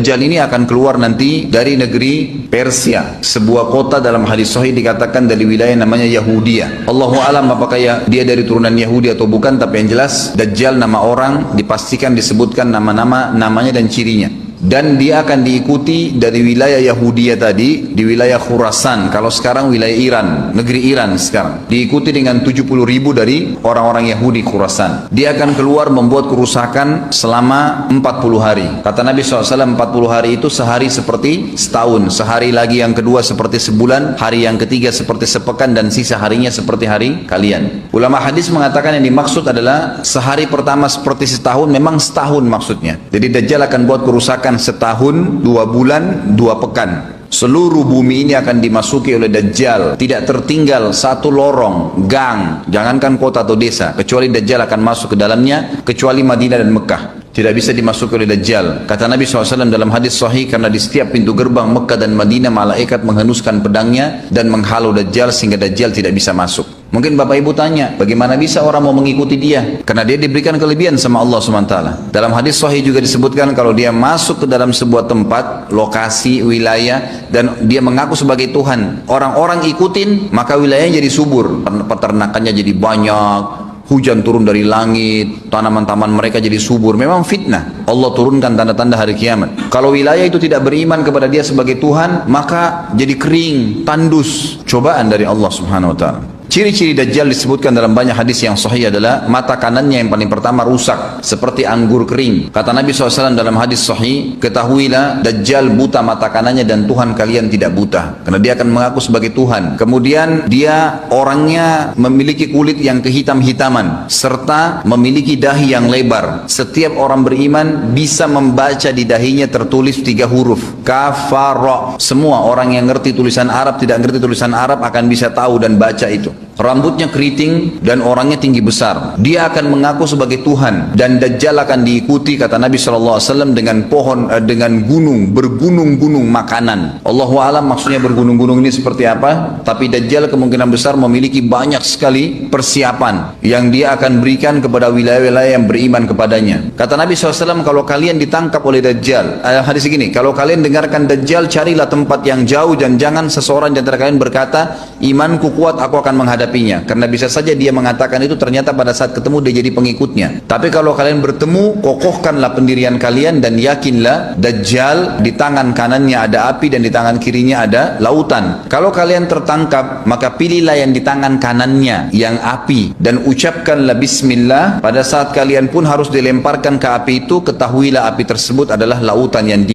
Dajjal ini akan keluar nanti dari negeri Persia, sebuah kota dalam hadis sahih dikatakan dari wilayah namanya Yahudiyah. Allahu alam apakah dia dari turunan Yahudi atau bukan, tapi yang jelas Dajjal nama orang dipastikan disebutkan namanya dan cirinya. Dan dia akan diikuti dari wilayah Yahudiyah tadi, di wilayah Khurasan, kalau sekarang wilayah Iran, negeri Iran sekarang. Diikuti dengan 70.000 dari orang-orang Yahudi Khurasan. Dia akan keluar membuat kerusakan selama 40 hari. Kata Nabi SAW, 40 hari itu sehari seperti setahun, sehari lagi yang kedua seperti sebulan, hari yang ketiga seperti sepekan, dan sisa harinya seperti hari kalian. Ulama hadis mengatakan yang dimaksud adalah sehari pertama seperti setahun, memang setahun maksudnya. Jadi Dajjal akan buat kerusakan setahun, 2 bulan, 2 pekan. Seluruh bumi ini akan dimasuki oleh Dajjal. Tidak tertinggal satu lorong, gang, jangankan kota atau desa, kecuali Dajjal akan masuk ke dalamnya, kecuali Madinah dan Mekah. Tidak bisa dimasuki oleh Dajjal. Kata Nabi SAW dalam hadis sahih, karena di setiap pintu gerbang Mekah dan Madinah malaikat menghenuskan pedangnya dan menghalau Dajjal sehingga Dajjal tidak bisa masuk. Mungkin Bapak Ibu tanya, bagaimana bisa orang mau mengikuti dia? Karena dia diberikan kelebihan sama Allah SWT. Dalam hadis sahih juga disebutkan kalau dia masuk ke dalam sebuah tempat, lokasi, wilayah, dan dia mengaku sebagai Tuhan, orang-orang ikutin, maka wilayahnya jadi subur, peternakannya jadi banyak, hujan turun dari langit, tanaman-tanaman mereka jadi subur. Memang fitnah. Allah turunkan tanda-tanda hari kiamat. Kalau wilayah itu tidak beriman kepada dia sebagai Tuhan, maka jadi kering, tandus. Cobaan dari Allah Subhanahu wa ta'ala. Ciri-ciri Dajjal disebutkan dalam banyak hadis yang sahih adalah mata kanannya yang paling pertama rusak seperti anggur kering. Kata Nabi SAW dalam hadis sahih, ketahuilah Dajjal buta mata kanannya dan Tuhan kalian tidak buta, karena dia akan mengaku sebagai Tuhan. Kemudian dia orangnya memiliki kulit yang kehitam-hitaman serta memiliki dahi yang lebar. Setiap orang beriman bisa membaca di dahinya tertulis 3 huruf kafara. Semua orang yang ngerti tulisan Arab, tidak ngerti tulisan Arab akan bisa tahu dan baca itu. Rambutnya keriting dan orangnya tinggi besar. Dia akan mengaku sebagai Tuhan, dan Dajjal akan diikuti kata Nabi SAW dengan pohon, dengan gunung, bergunung-gunung makanan. Allahu alam maksudnya bergunung-gunung ini seperti apa, tapi Dajjal kemungkinan besar memiliki banyak sekali persiapan yang dia akan berikan kepada wilayah-wilayah yang beriman kepadanya. Kata Nabi SAW, kalau kalian ditangkap oleh Dajjal, hadis ini, kalau kalian dengarkan Dajjal, carilah tempat yang jauh dan jangan seseorang di antara kalian berkata, imanku kuat, aku akan menghadapinya, karena bisa saja dia mengatakan itu, ternyata pada saat ketemu dia jadi pengikutnya. Tapi kalau kalian bertemu, kokohkanlah pendirian kalian dan yakinlah Dajjal di tangan kanannya ada api dan di tangan kirinya ada lautan. Kalau kalian tertangkap, maka pilihlah yang di tangan kanannya yang api dan ucapkanlah bismillah. Pada saat kalian pun harus dilemparkan ke api itu, ketahuilah api tersebut adalah lautan yang